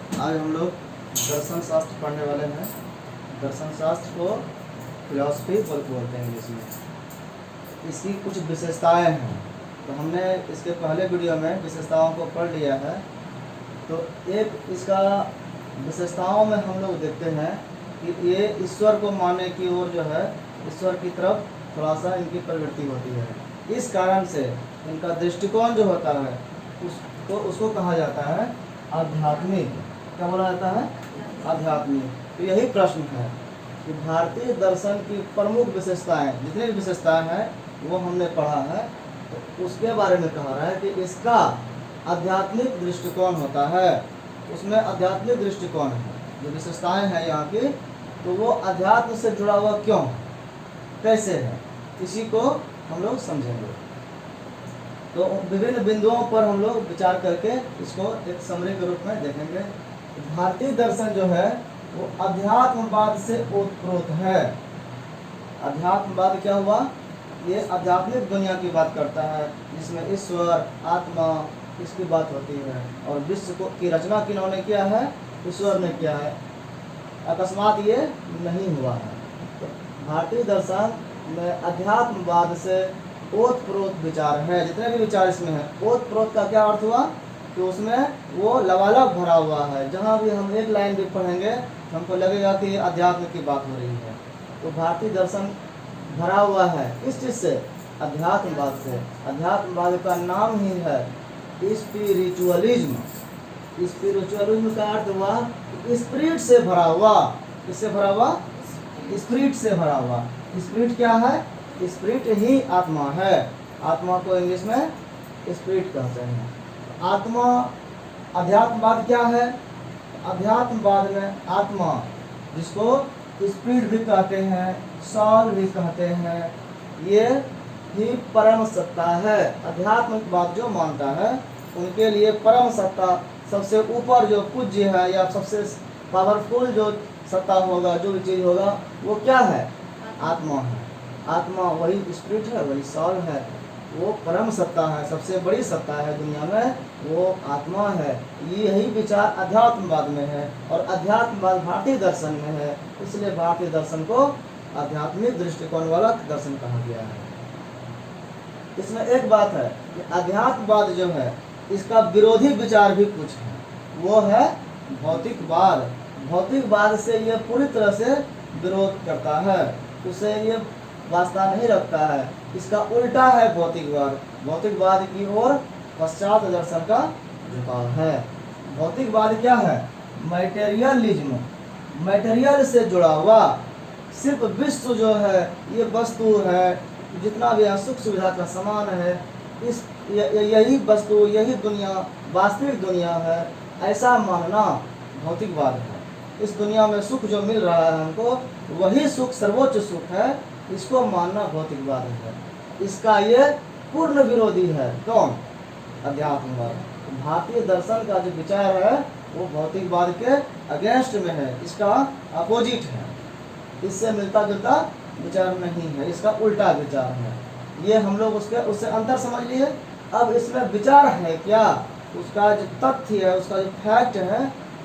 आज हम लोग दर्शन शास्त्र पढ़ने वाले हैं। दर्शन शास्त्र को फिलॉसफी बोलते हैं इंग्लिश में। इसकी कुछ विशेषताएं हैं, तो हमने इसके पहले वीडियो में विशेषताओं को पढ़ लिया है। तो एक इसका विशेषताओं में हम लोग देखते हैं कि ये ईश्वर को मानने की ओर जो है, ईश्वर की तरफ थोड़ा सा इनकी प्रवृत्ति होती है। इस कारण से इनका दृष्टिकोण जो होता है उसको कहा जाता है आध्यात्मिक। क्या बोला जाता है? आध्यात्मिक। तो यही प्रश्न है कि भारतीय दर्शन की प्रमुख विशेषताएं, जितनी भी विशेषताएं हैं वो हमने पढ़ा है, तो उसके बारे में कहा रहा है कि इसका आध्यात्मिक दृष्टिकोण होता है। उसमें आध्यात्मिक दृष्टिकोण है, जो विशेषताएं हैं यहाँ की, तो वो अध्यात्म से जुड़ा हुआ क्यों है, कैसे है, इसी को हम लोग समझेंगे। तो विभिन्न बिंदुओं पर हम लोग विचार करके इसको एक समरी के रूप में देखेंगे। भारतीय दर्शन जो है वो अध्यात्मवाद से ओतप्रोत है। अध्यात्मवाद क्या हुआ? ये आध्यात्मिक दुनिया की बात करता है, जिसमें ईश्वर, आत्मा, इसकी बात होती है। और विश्व की रचना किन्होंने किया है? ईश्वर ने किया है, अकस्मात ये नहीं हुआ है। तो भारतीय दर्शन में अध्यात्मवाद से ओतप्रोत विचार है। जितने भी विचार इसमें है, ओतप्रोत का क्या अर्थ हुआ कि उसमें वो लबालब भरा हुआ है। जहाँ भी हम एक लाइन भी पढ़ेंगे हमको लगेगा कि अध्यात्म की बात हो रही है। तो भारतीय दर्शन भरा हुआ है इस चीज़ से, अध्यात्मवाद से। अध्यात्मवाद का नाम ही है स्पिरिचुअलिज्म। स्पिरिचुअलिज्म का अर्थ हुआ स्पिरिट से भरा हुआ। किससे भरा हुआ? स्पिरिट से भरा हुआ। स्पिरिट क्या है? स्पिरिट ही आत्मा है। आत्मा को इंग्लिश में स्पिरिट कहते हैं। आत्मा, अध्यात्मवाद क्या है? अध्यात्मवाद में आत्मा, जिसको स्पिरिट भी कहते हैं, सॉल भी कहते हैं, ये ही परम सत्ता है। अध्यात्मवाद जो मानता है उनके लिए परम सत्ता, सबसे ऊपर जो पूज्य है या सबसे पावरफुल जो सत्ता होगा, जो भी चीज़ होगा, वो क्या है? आत्मा है। आत्मा वही स्पिरिट है, वही सॉल है, वो परम सत्ता है, सबसे बड़ी सत्ता है दुनिया में, वो आत्मा है। यही विचार अध्यात्मवाद में है और अध्यात्मवाद भारतीय दर्शन में है। इसलिए भारतीय दर्शन को आध्यात्मिक दृष्टिकोण वाला दर्शन कहा गया है। इसमें एक बात है कि अध्यात्मवाद जो है इसका विरोधी विचार भी कुछ है, वो है भौतिकवाद। भौतिकवाद से ये पूरी तरह से विरोध करता है, उसे ये वास्ता नहीं रखता है। इसका उल्टा है भौतिकवाद। भौतिकवाद की ओर पश्चात दर्शन का झुकाव है। भौतिकवाद क्या है? मैटेरियलिज्म, मैटेरियल से जुड़ा हुआ। सिर्फ विश्व जो है ये वस्तु है, जितना भी सुख सुविधा का सामान है, इस यही वस्तु, यही दुनिया वास्तविक दुनिया है, ऐसा मानना भौतिकवाद है। इस दुनिया में सुख जो मिल रहा है हमको, वही सुख सर्वोच्च सुख है, इसको मानना भौतिकवाद है। इसका ये पूर्ण विरोधी है। कौन? अध्यात्मवाद। भारतीय दर्शन का जो विचार है वो भौतिकवाद के अगेंस्ट में है, इसका अपोजिट है, इससे मिलता जुलता विचार नहीं है, इसका उल्टा विचार है। ये हम लोग उससे अंतर समझ लिए। अब इसमें विचार है क्या, उसका जो तथ्य है, उसका जो फैक्ट है,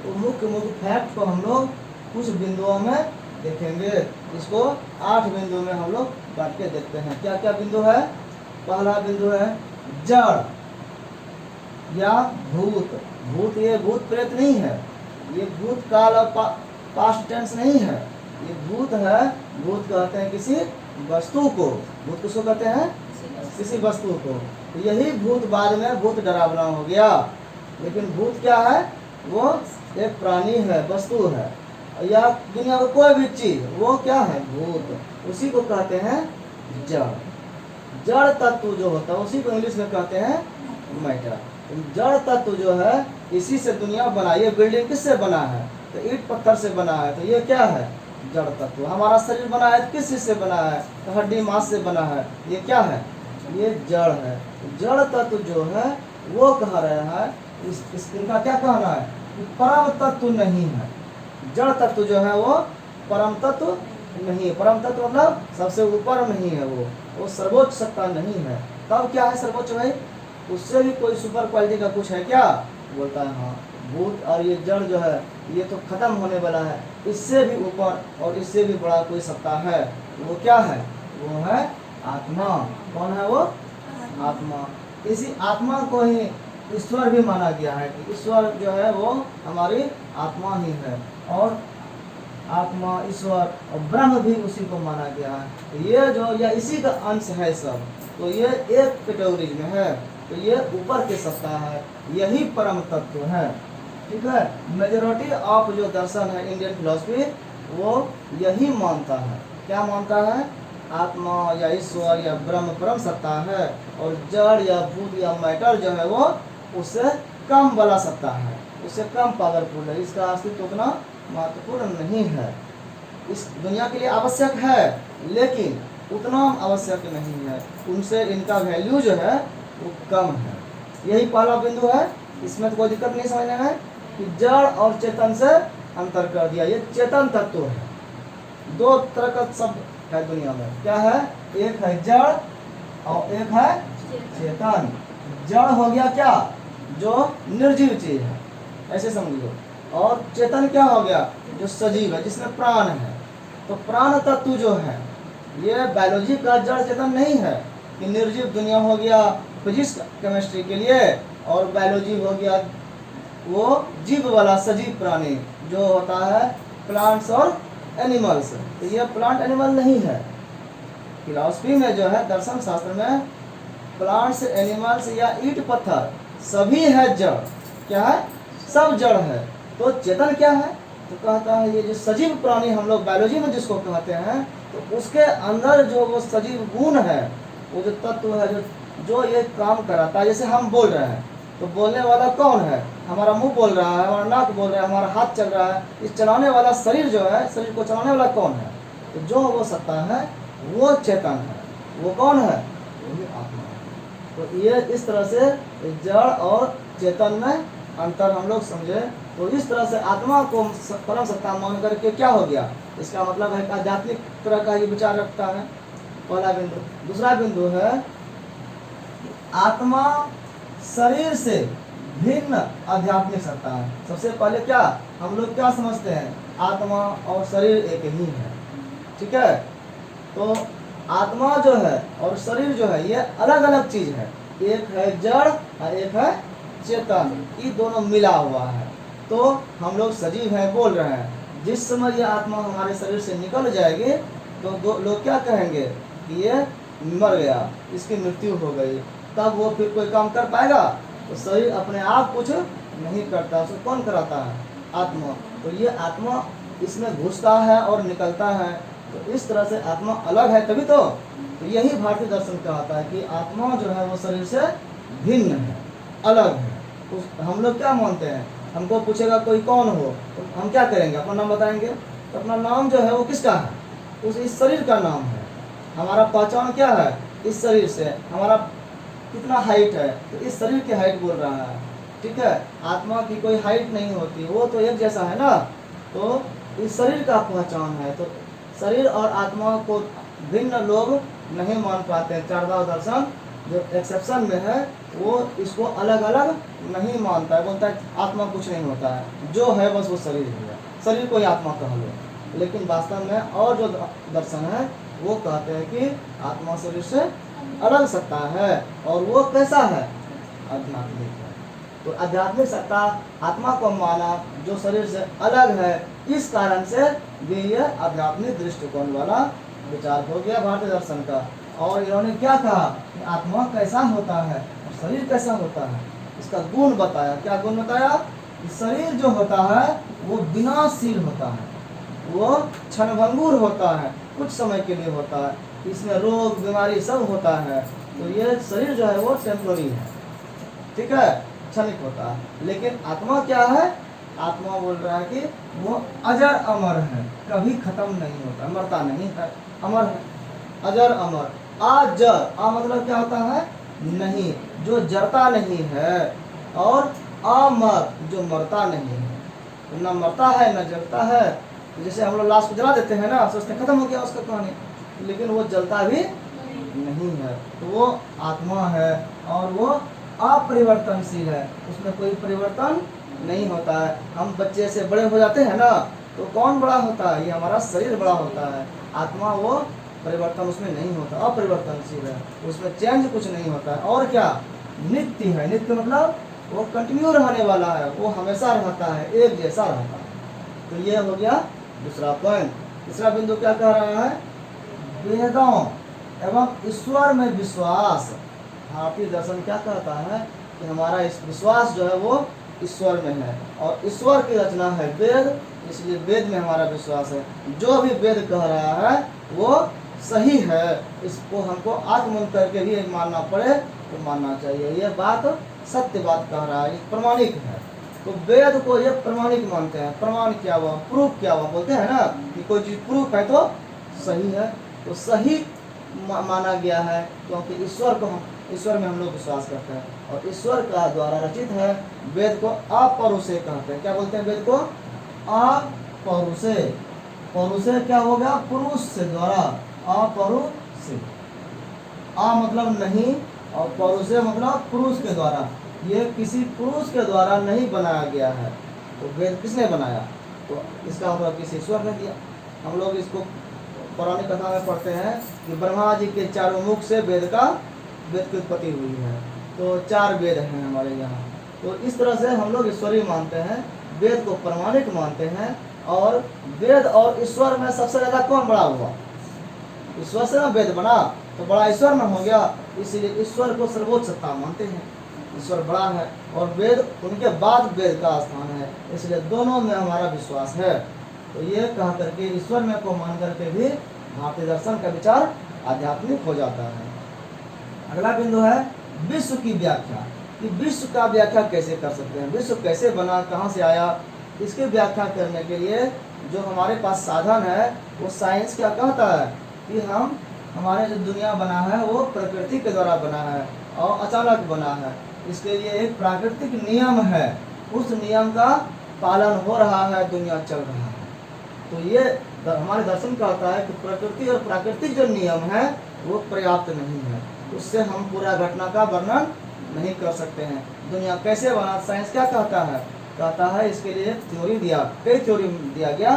वो मुख्य फैक्ट को हम लोग कुछ बिंदुओं में देखेंगे। इसको 8 बिंदु में हम लोग बांट के देखते हैं। क्या क्या बिंदु है? पहला बिंदु है जड़ या भूत। भूत ये भूत प्रेत नहीं है, ये भूत काल और पास्ट टेंस नहीं है, ये भूत है। भूत कहते हैं किसी वस्तु को। भूत किसको कहते हैं? किसी वस्तु को। तो यही भूत बाद में भूत डरावना हो गया। लेकिन भूत क्या है? वो एक प्राणी है, वस्तु है, या दुनिया का कोई भी चीज, वो क्या है? भूत। उसी को कहते हैं जड़। जड़ तत्व जो होता है उसी को इंग्लिश में कहते हैं मैटर। जड़ तत्व जो है, इसी से दुनिया बना। ये बिल्डिंग किससे बना है? तो ईंट पत्थर से बना है। तो ये क्या है? जड़ तत्व। हमारा शरीर बना है किस चीज से बना है? तो हड्डी मांस से बना है। ये क्या है? ये जड़ है। जड़ तत्व जो है वो कह रहा है, इनका क्या कहना है कि परम तत्व नहीं है। जड़ तत्व जो है वो परम तत्व नहीं है। परम तत्व मतलब सबसे ऊपर नहीं है, वो सर्वोच्च सत्ता नहीं है। तब क्या है सर्वोच्च भाई? उससे भी कोई सुपर क्वालिटी का कुछ है क्या? बोलता है हाँ, भूत और ये जड़ जो है ये तो खत्म होने वाला है, इससे भी ऊपर और इससे भी बड़ा कोई सत्ता है, वो क्या है? वो है आत्मा। कौन है वो? आत्मा। इसी आत्मा को ही ईश्वर भी माना गया है कि ईश्वर जो है वो हमारी आत्मा ही है, और आत्मा, ईश्वर और ब्रह्म भी उसी को माना गया है। तो ये जो या इसी का अंश है सब, तो ये एक कैटेगरी में है, तो ये ऊपर के सत्ता है, यही परम तत्व है। ठीक है, मेजॉरिटी ऑफ जो दर्शन है इंडियन फिलॉसफी वो यही मानता है। क्या मानता है? आत्मा या ईश्वर या ब्रह्म परम सत्ता है, और जड़ या भूत या मैटर जो है वो उससे कम वाला सत्ता है, उससे कम पावरफुल है, इसका अस्तित्व उतना महत्वपूर्ण नहीं है। इस दुनिया के लिए आवश्यक है लेकिन उतना आवश्यक नहीं है, उनसे इनका वैल्यू जो है वो कम है। यही पहला बिंदु है, इसमें तो कोई दिक्कत नहीं समझने में कि जड़ और चेतन से अंतर कर दिया। ये चेतन तत्व है। दो तरह का शब्द है दुनिया में, क्या है? एक है जड़ और एक है चेतन। जड़ हो गया क्या? जो निर्जीव चीज है, ऐसे समझ लो। और चेतन क्या हो गया? जो सजीव है, जिसमें प्राण है। तो प्राण तत्व जो है ये बायोलॉजी का जड़ चेतन नहीं है कि निर्जीव दुनिया हो गया फिजिक्स केमिस्ट्री के लिए, और बायोलॉजी हो गया वो जीव वाला सजीव प्राणी जो होता है प्लांट्स और एनिमल्स। तो ये प्लांट एनिमल नहीं है। फिलॉसफी में जो है, दर्शन शास्त्र में, प्लांट्स, एनिमल्स या ईंट पत्थर सभी है जड़। क्या है? सब जड़ है। तो चेतन क्या है? तो कहता है ये जो सजीव प्राणी हम लोग बायोलॉजी में जिसको कहते हैं, तो उसके अंदर जो वो सजीव गुण है, वो जो तत्व है जो ये काम कराता है। जैसे हम बोल रहे हैं तो बोलने वाला कौन है? हमारा मुंह बोल रहा है, हमारा नाक बोल रहा है, हमारा हाथ चल रहा है। इस चलाने वाला शरीर जो है, शरीर को चलाने वाला कौन है? तो जो वो सत्ता है वो चेतन है। वो कौन है? वही आत्मा है। तो ये इस तरह से जड़ और चेतन में अंतर हम लोग समझे। तो इस तरह से आत्मा को परम सत्ता मान करके क्या हो गया? इसका मतलब है कि आध्यात्मिक तरह का ये विचार रखता है। पहला बिंदु। दूसरा बिंदु है आत्मा शरीर से भिन्न आध्यात्मिक सत्ता है। सबसे पहले क्या हम लोग क्या समझते हैं? आत्मा और शरीर एक ही है। ठीक है, तो आत्मा जो है और शरीर जो है ये अलग अलग चीज है। एक है जड़ और एक है चेतन, ये दोनों मिला हुआ है। तो हम लोग सजीव हैं, बोल रहे हैं। जिस समय ये आत्मा हमारे शरीर से निकल जाएगी तो दो लोग क्या कहेंगे कि ये मर गया, इसकी मृत्यु हो गई। तब वो फिर कोई काम कर पाएगा? तो शरीर अपने आप कुछ नहीं करता, उसको कौन कराता है? आत्मा। तो ये आत्मा इसमें घुसता है और निकलता है। तो इस तरह से आत्मा अलग है, तभी तो यही भारतीय दर्शन कहता है कि आत्मा जो है वो शरीर से भिन्न है, अलग है। तो हम लोग क्या मानते हैं? हमको पूछेगा कोई कौन हो, तो हम क्या करेंगे? अपना नाम बताएंगे। तो अपना नाम जो है वो किसका है? इस शरीर का नाम है। हमारा पहचान क्या है? इस शरीर से। हमारा कितना हाइट है? तो इस शरीर की हाइट बोल रहा है। ठीक है, आत्मा की कोई हाइट नहीं होती, वो तो एक जैसा है ना। तो इस शरीर का पहचान है। तो शरीर और आत्मा को भिन्न लोग नहीं मान पाते हैं। चारवाक दर्शन जो एक्सेप्शन में है वो इसको अलग अलग नहीं मानता है, बोलता है आत्मा कुछ नहीं होता है, जो है बस वो शरीर है, शरीर को ही आत्मा कह लो। लेकिन वास्तव में और जो दर्शन है वो कहते हैं कि आत्मा शरीर से अलग सत्ता है, और वो कैसा है? आध्यात्मिक है। तो आध्यात्मिक सत्ता आत्मा को माना जो शरीर से अलग है, इस कारण से भी ये आध्यात्मिक दृष्टिकोण वाला विचार हो गया भारतीय दर्शन का। और इन्होंने क्या कहा कि आत्मा कैसा होता है और शरीर कैसा होता है, इसका गुण बताया। क्या गुण बताया? कि शरीर जो होता है वो विनाशशील होता है, वो क्षणभंगुर होता है, कुछ समय के लिए होता है, इसमें रोग बीमारी सब होता है। तो ये शरीर जो है वो टेम्पोररी है, ठीक है, क्षणिक होता है। लेकिन आत्मा क्या है? आत्मा बोल रहा है कि वो अजर अमर है, कभी खत्म नहीं होता, मरता नहीं है, अमर है, अजर अमर। अजर आ मतलब क्या होता है? नहीं, जो जरता नहीं है, और अमर जो मरता नहीं है। तो न मरता है न जलता है। तो जैसे हम लोग लाश को जला देते हैं ना, सोचते खत्म हो गया उसका कहानी, लेकिन वो जलता भी नहीं है। तो वो आत्मा है और वो अपरिवर्तनशील है, उसमें कोई परिवर्तन नहीं होता है। हम बच्चे से बड़े हो जाते हैं ना, तो कौन बड़ा होता है? ये हमारा शरीर बड़ा होता है। आत्मा वो परिवर्तन उसमें नहीं होता, अपरिवर्तनशील है, उसमें चेंज कुछ नहीं होता है। और क्या? नित्य है। नित्य मतलब वो कंटिन्यू रहने वाला है, वो हमेशा रहता है, एक जैसा रहता है। तो ये हो गया दूसरा पॉइंट। तीसरा बिंदु क्या कह रहा है? वेदों एवं ईश्वर में विश्वास। भारतीय दर्शन क्या कहता है कि हमारा इस विश्वास जो है वो ईश्वर में है, और ईश्वर की रचना है वेद, इसलिए वेद में हमारा विश्वास है। जो भी वेद कह रहा है वो सही है, इसको हमको आत्मन करके भी मानना पड़े तो मानना चाहिए। ये बात सत्य बात कह रहा है, प्रमाणिक है। तो वेद को ये प्रमाणिक मानते हैं। प्रमाण क्या हुआ? प्रूफ क्या हुआ? बोलते हैं ना कि कोई चीज प्रूफ है तो सही है, तो सही माना गया है, क्योंकि ईश्वर में हम लोग विश्वास करते हैं, और ईश्वर का द्वारा रचित है। वेद को अपरुषे कहते हैं। क्या बोलते हैं? वेद को अपरुषे। परुषे क्या हो गया? पुरुष से द्वारा, अपरुषे। आ मतलब नहीं, और परुषे मतलब पुरुष के द्वारा। ये किसी पुरुष के द्वारा नहीं बनाया गया है। तो वेद किसने बनाया? तो इसका मतलब किसी ईश्वर ने दिया। हम लोग इसको पौराणिक कथा में पढ़ते हैं कि ब्रह्मा जी के चारों मुख से वेद की उत्पत्ति हुई है। तो 4 वेद हैं हमारे यहाँ। तो इस तरह से हम लोग ईश्वरीय मानते हैं, वेद को प्रमाणिक मानते हैं। और वेद और ईश्वर में सबसे ज्यादा कौन बड़ा हुआ? ईश्वर से ना वेद बना, तो बड़ा ईश्वर में हो गया, इसीलिए ईश्वर को सर्वोच्च सत्ता मानते हैं। ईश्वर बड़ा है और वेद उनके बाद वेद का स्थान है, इसलिए दोनों में हमारा विश्वास है। तो ये कह करके ईश्वर में को मान करके भी भारतीय दर्शन का विचार आध्यात्मिक हो जाता है। अगला बिंदु है विश्व की व्याख्या, कि विश्व का व्याख्या कैसे कर सकते हैं, विश्व कैसे बना, कहाँ से आया। इसकी व्याख्या करने के लिए जो हमारे पास साधन है वो साइंस क्या कहता है कि हमारे जो दुनिया बना है वो प्रकृति के द्वारा बना है और अचानक बना है। इसके लिए एक प्राकृतिक नियम है, उस नियम का पालन हो रहा है, दुनिया चल रहा है। तो ये हमारे दर्शन कहता है कि प्रकृति और प्राकृतिक जो नियम है वो पर्याप्त नहीं है, उससे हम पूरा घटना का वर्णन नहीं कर सकते हैं। दुनिया कैसे बना, साइंस क्या कहता है इसके लिए थ्योरी दिया, कई थ्योरी दिया गया।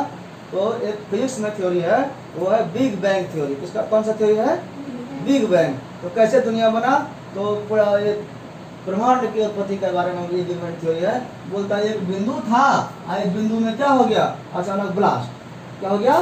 तो एक फिजिक्स में थ्योरी है, वो है बिग बैंग थ्योरी। किसका, कौन सा थ्योरी है? Big bang. तो कैसे दुनिया बना, तो पूरा ये ब्रह्मांड की उत्पत्ति के बारे में ये बिग बैंग थ्योरी है। बोलता है एक बिंदु था, एक बिंदु में क्या हो गया? अचानक ब्लास्ट। क्या हो गया?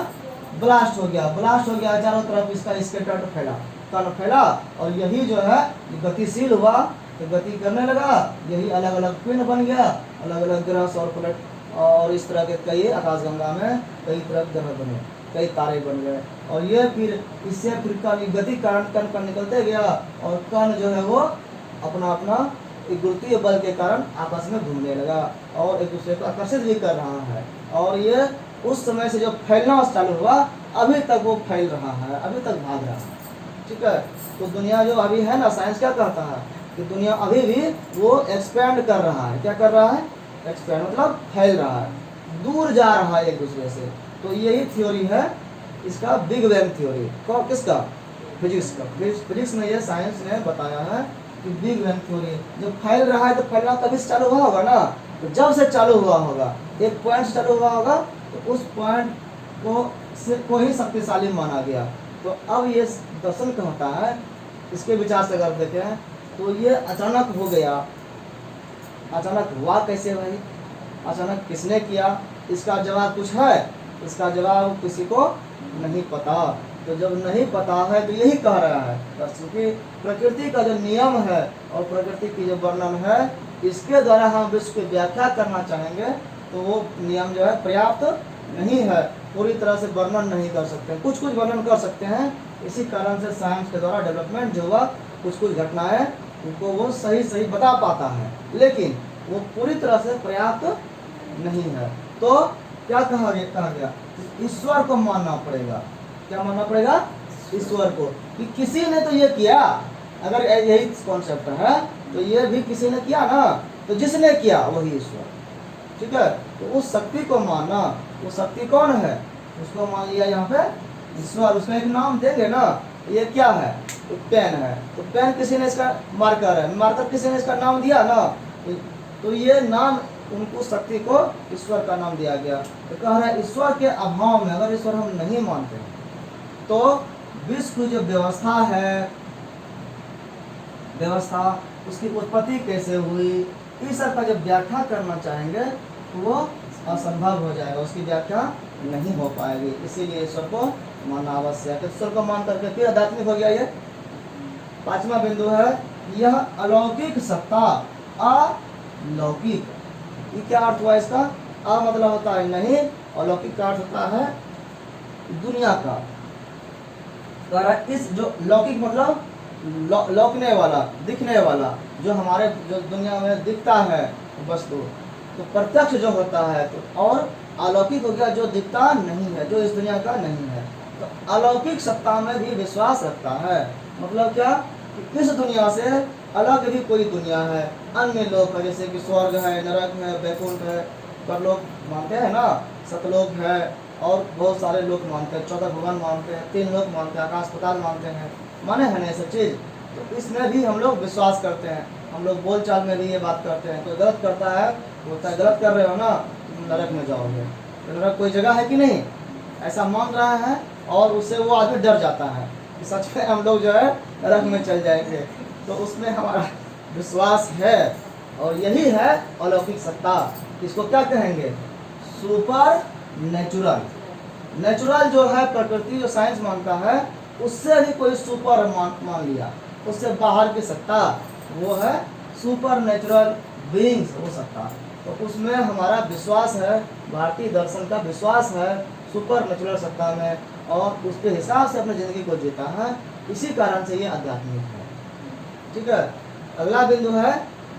ब्लास्ट हो गया। ब्लास्ट हो गया, चारों तरफ इसका स्कैटर्ड फैला, कण फैला, और यही जो है गतिशील हुआ, तो गति करने लगा, यही अलग अलग पिंड बन गया, अलग अलग ग्रह, सौर प्लेट और इस तरह के कई आकाशगंगा में कई तरह के ग्रह बने, कई तारे बन गए। और ये फिर इससे फिर गति कारण कण निकलते गया, और कण जो है वो अपना अपना एक गुरुत्वीय बल के कारण आपस में घूमने लगा और एक दूसरे को आकर्षित भी कर रहा है। और ये उस समय से जो फैलना चालू हुआ, अभी तक वो फैल रहा है, अभी तक भाग रहा है। ठीक है। तो दुनिया जो अभी है ना, साइंस क्या कहता है कि दुनिया अभी भी वो एक्सपेंड कर रहा है। क्या कर रहा है? एक्सपेंड मतलब फैल रहा है, दूर जा रहा है एक दूसरे से। तो यही थ्योरी है इसका, बिग बैंग थ्योरी। किसका? फिजिक्स का। फिजिक्स में ये साइंस ने बताया है कि बिग बैंग थ्योरी जब फैल रहा है तो फैलना कभी से चालू हुआ होगा ना, तो जब से चालू हुआ होगा, एक पॉइंट से चालू हुआ होगा, तो उस पॉइंट को ही शक्तिशाली माना गया। तो अब ये दर्शन कहता है, इसके विचार से अगर देखें तो ये अचानक हो गया। अचानक हुआ कैसे भाई? अचानक किसने किया? इसका जवाब कुछ है? इसका जवाब किसी को नहीं पता। तो जब नहीं पता है तो यही कह रहा है क्योंकि प्रकृति का जो नियम है और प्रकृति की जो वर्णन है, इसके द्वारा हम विश्व की व्याख्या करना चाहेंगे तो वो नियम जो है पर्याप्त नहीं है, पूरी तरह से वर्णन नहीं कर सकते। कुछ कुछ वर्णन कर सकते हैं। इसी कारण से साइंस के द्वारा डेवलपमेंट जो हुआ, कुछ कुछ घटनाएं उनको वो सही बता पाता है, लेकिन वो पूरी तरह से पर्याप्त नहीं है। तो क्या कहा गया? ईश्वर को मानना पड़ेगा। क्या मानना पड़ेगा? ईश्वर को, कि किसी ने तो ये किया। अगर यही कॉन्सेप्ट है तो ये भी किसी ने किया ना, तो जिसने किया वही ईश्वर। ठीक है। तो उस शक्ति को मानना, वो शक्ति कौन है उसको मान लिया यहाँ पे ईश्वर। उसका एक नाम देंगे ना, ये क्या है? तो पेन है। तो पेन किसी ने इसका मार्कर है, मार्कर किसी ने इसका नाम दिया ना, तो ये नाम उनको शक्ति को ईश्वर का नाम दिया गया। तो कह रहा है ईश्वर के अभाव में, अगर ईश्वर हम नहीं मानते तो विश्व की जो व्यवस्था है, व्यवस्था उसकी उत्पत्ति कैसे हुई, इस सब का जब व्याख्या करना चाहेंगे तो वो असंभव हो जाएगा, उसकी व्याख्या नहीं हो पाएगी। इसीलिए ईश्वर को मानना आवश्यक है। ईश्वर को मान करके फिर आध्यात्मिक हो गया। ये 5वां बिंदु है, यह अलौकिक सत्ता अलौकिक। ये क्या अर्थ हुआ इसका? अ मतलब होता है नहीं, अलौकिक का अर्थ होता है दुनिया का। इस जो लौकिक मतलब लौकने वाला, दिखने वाला, जो हमारे जो दुनिया में दिखता है वस्तु, तो प्रत्यक्ष जो होता है, तो और अलौकिक हो गया जो दिखता नहीं है, जो इस दुनिया का नहीं है। तो अलौकिक सत्ता में भी विश्वास रखता है। मतलब क्या कि इस दुनिया से अलग भी कोई दुनिया है, अन्य लोक है, जैसे कि स्वर्ग है, नरक है, वैकुंठ है, परलोक मानते हैं ना, सतलोक है, और बहुत सारे लोग मानते हैं, 14 भगवान मानते हैं, 3 लोग मानते हैं, आकाश पाताल मानते हैं, माने है ना ये सब चीज़। तो इसमें भी हम लोग विश्वास करते हैं। हम लोग बोलचाल में भी ये बात करते हैं। कोई गलत करता है, बोलता है गलत कर रहे हो ना, तुम नरक में जाओगे। तो नरक कोई जगह है कि नहीं, ऐसा मान रहा है, और उससे वो आदमी डर जाता है कि सच में हम लोग जो है नरक में चल जाएंगे। तो उसमें हमारा विश्वास है, और यही है अलौकिक सत्ता। इसको क्या कहेंगे? Super natural. नेचुरल जो है प्रकृति, जो साइंस मानता है, उससे भी कोई सुपर मान लिया, उससे बाहर की सत्ता, वो है सुपर नेचुरल बीइंग्स, वो सत्ता। तो उसमें हमारा विश्वास है, भारतीय दर्शन का विश्वास है सुपर नेचुरल सत्ता में, और उसके हिसाब से अपनी ज़िंदगी को जीता है। इसी कारण से ये आध्यात्मिक है। ठीक है। अगला बिंदु है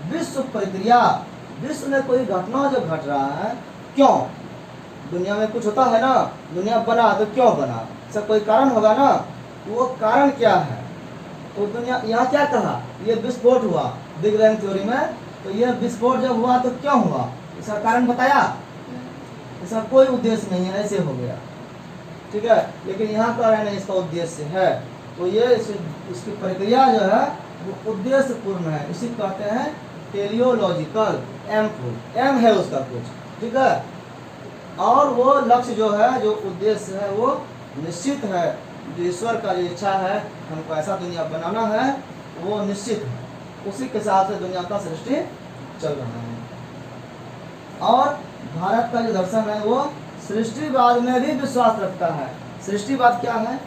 विश्व प्रक्रिया। विश्व में कोई घटना जो घट रहा है, क्यों? दुनिया में कुछ होता है ना, दुनिया बना तो क्यों बना, इसका कोई कारण होगा ना, वो कारण क्या है? तो दुनिया यहाँ क्या कहा, ये विस्फोट हुआ बिग बैंग थ्योरी में, तो ये विस्फोट जब हुआ तो क्यों हुआ, इसका कारण बताया? इसका कोई उद्देश्य नहीं है, ऐसे हो गया। ठीक है। लेकिन यहाँ कह रहे हैं इसका उद्देश्य है। तो ये इसकी प्रक्रिया जो है वो उद्देश्य पूर्ण है, इसी कहते हैं टेलियोलॉजिकल। एम है उसका कुछ। ठीक है। और वो लक्ष्य जो है, जो उद्देश्य है, वो निश्चित है। जो ईश्वर का जो इच्छा है, हमको ऐसा दुनिया बनाना है, वो निश्चित है। उसी के हिसाब से दुनिया का सृष्टि चल रहा है। और भारत का जो दर्शन है वो सृष्टिवाद में भी विश्वास रखता है। सृष्टिवाद क्या है?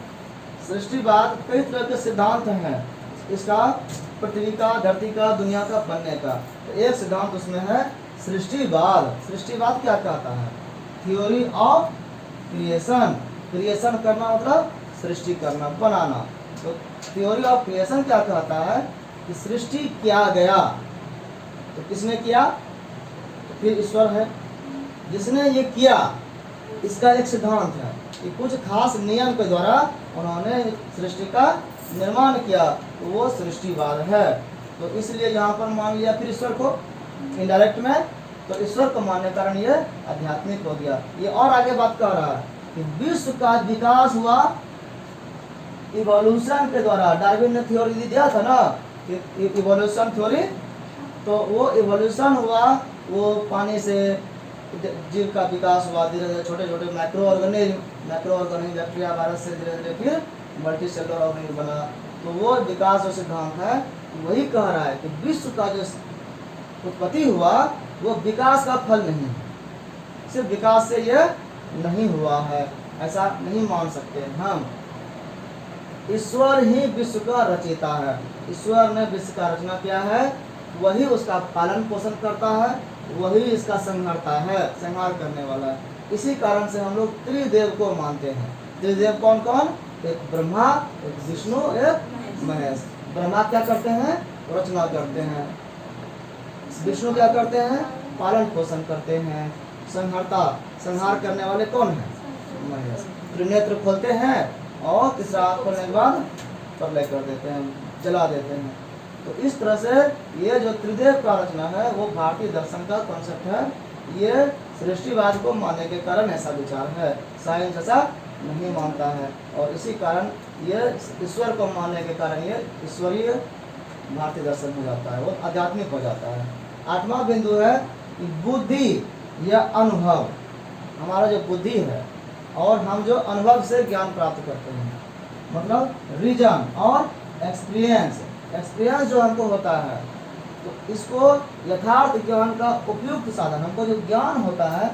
सृष्टिवाद कई तरह के सिद्धांत हैं इसका, पृथ्वी का, धरती का, दुनिया का बनने का। तो एक सिद्धांत उसमें है सृष्टिवाद। सृष्टिवाद क्या कहता है? Theory of creation. क्रिएशन करना मतलब सृष्टि करना, बनाना। तो थ्योरी ऑफ क्रिएशन क्या कहता है कि सृष्टि किया गया, तो किसने किया? तो फिर ईश्वर है जिसने ये किया। इसका एक सिद्धांत है कि कुछ खास नियम के द्वारा उन्होंने सृष्टि का निर्माण किया, तो वो सृष्टिवाद है। तो इसलिए यहाँ पर मान लिया फिर ईश्वर को इनडायरेक्ट में, तो ईश्वर को मानने कारण ये आध्यात्मिक हो गया। ये और आगे बात कर रहा है कि विश्व का विकास हुआ इवोल्यूशन के द्वारा। डार्विन ने थ्योरी दिया था ना कि इवोल्यूशन थ्योरी, तो वो इवोल्यूशन हुआ, वो पानी से जीव का विकास हुआ, धीरे धीरे छोटे छोटे माइक्रो ऑर्गेनिज्म बैक्टीरिया वायरस से धीरे धीरे फिर मल्टी सेलुलर ऑर्गेनिज्म बना। तो वो विकास जो सिद्धांत है वही कह रहा है कि विश्व का जो उत्पत्ति हुआ वो विकास का फल नहीं है, सिर्फ विकास से ये नहीं हुआ है, ऐसा नहीं मान सकते हम। ईश्वर ही विश्व का रचयिता है। ईश्वर ने विश्व का रचना किया है, वही उसका पालन पोषण करता है, वही इसका संहारता है, संहार करने वाला है। इसी कारण से हम लोग त्रिदेव को मानते हैं। त्रिदेव कौन कौन? एक ब्रह्मा, एक विष्णु, एक महेश। ब्रह्मा क्या करते हैं? रचना करते हैं। विष्णु क्या करते हैं? पालन पोषण करते हैं। संहार करने वाले कौन है? महेश। त्रिनेत्र खोलते हैं और तीसरा आँख खोलने के बाद प्रलय कर देते हैं, जला देते हैं। तो इस तरह से ये जो त्रिदेव का रचना है वो भारतीय दर्शन का कॉन्सेप्ट है। ये सृष्टिवाद को मानने के कारण ऐसा विचार है, साइंस ऐसा नहीं मानता है। और इसी कारण ये ईश्वर को मानने के कारण ये ईश्वरीय भारतीय दर्शन हो जाता है, वो आध्यात्मिक हो जाता है। 8वां बिंदु है कि बुद्धि या अनुभव, हमारा जो बुद्धि है और हम जो अनुभव से ज्ञान प्राप्त करते हैं, मतलब रीजन और एक्सपीरियंस, एक्सपीरियंस जो हमको होता है, तो इसको यथार्थ ज्ञान का उपयुक्त साधन, हमको जो ज्ञान होता है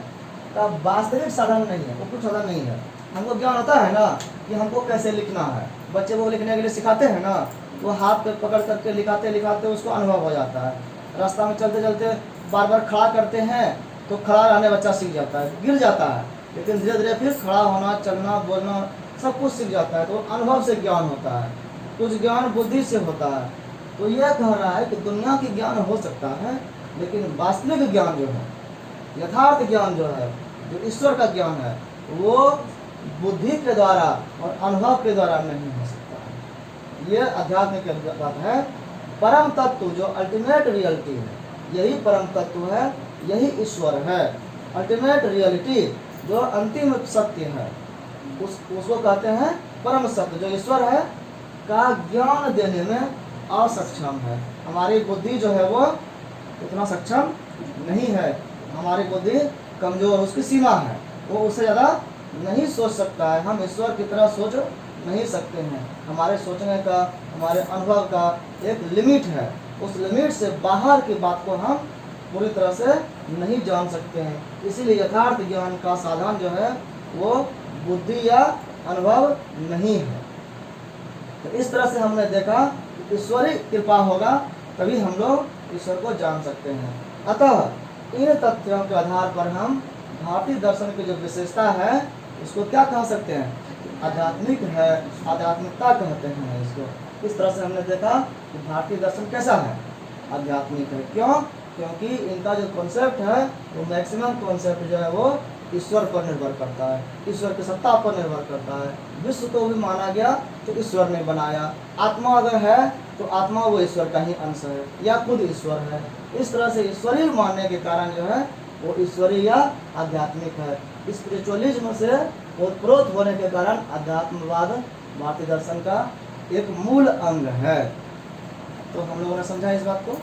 का वास्तविक साधन नहीं है, उपयुक्त साधन नहीं है। हमको ज्ञान होता है ना कि हमको कैसे लिखना है, बच्चे को लिखने के लिए सिखाते हैं ना, वो हाथ पे पकड़ करके लिखाते लिखाते उसको अनुभव हो जाता है। रास्ता में चलते चलते बार बार खड़ा करते हैं तो खड़ा रहने बच्चा सीख जाता है, गिर जाता है, लेकिन धीरे धीरे फिर खड़ा होना, चलना, बोलना सब कुछ सीख जाता है। तो अनुभव से ज्ञान होता है, कुछ ज्ञान बुद्धि से होता है। तो यह कह रहा है कि दुनिया की ज्ञान हो सकता है, लेकिन वास्तविक ज्ञान जो है, यथार्थ ज्ञान जो है, जो ईश्वर का ज्ञान है, वो बुद्धि के द्वारा और अनुभव के द्वारा नहीं हो सकता है। ये अध्यात्म की बात है। परम तत्व जो अल्टीमेट रियलिटी है, यही परम तत्व है, यही ईश्वर है। अल्टीमेट रियलिटी जो अंतिम सत्य है, उसको कहते हैं परम सत्य। जो ईश्वर है का ज्ञान देने में असक्षम है। हमारी बुद्धि जो है वो उतना सक्षम नहीं है, हमारी बुद्धि कमजोर, उसकी सीमा है, वो उससे ज़्यादा नहीं सोच सकता है। हम ईश्वर की तरह सोच नहीं सकते हैं। हमारे सोचने का, हमारे अनुभव का एक लिमिट है, उस लिमिट से बाहर की बात को हम पूरी तरह से नहीं जान सकते हैं। इसीलिए यथार्थ ज्ञान का साधन जो है वो बुद्धि या अनुभव नहीं है। तो इस तरह से हमने देखा कि ईश्वरीय कृपा होगा तभी हम लोग ईश्वर को जान सकते हैं। अतः इन तथ्यों के आधार पर हम भारतीय दर्शन की जो विशेषता है इसको क्या कह सकते हैं? आध्यात्मिक है, आध्यात्मिकता कहते हैं इसको। इस तरह से हमने देखा कि भारतीय दर्शन कैसा है? आध्यात्मिक है। क्यों? क्योंकि इनका जो कॉन्सेप्ट है वो मैक्सिमम कॉन्सेप्ट जो है वो ईश्वर पर निर्भर करता है, ईश्वर की सत्ता पर निर्भर करता है। विश्व को भी माना गया तो ईश्वर ने बनाया। आत्मा अगर है तो आत्मा वो ईश्वर का ही अंश है या खुद ईश्वर है। इस तरह से ईश्वरीय मानने के कारण जो है वो ईश्वरीय या आध्यात्मिक है। स्पिरिचुअलिज्म से ओतप्रोत होने के कारण अध्यात्मवाद भारतीय दर्शन का एक मूल अंग है। तो हम लोगों ने समझा इस बात को।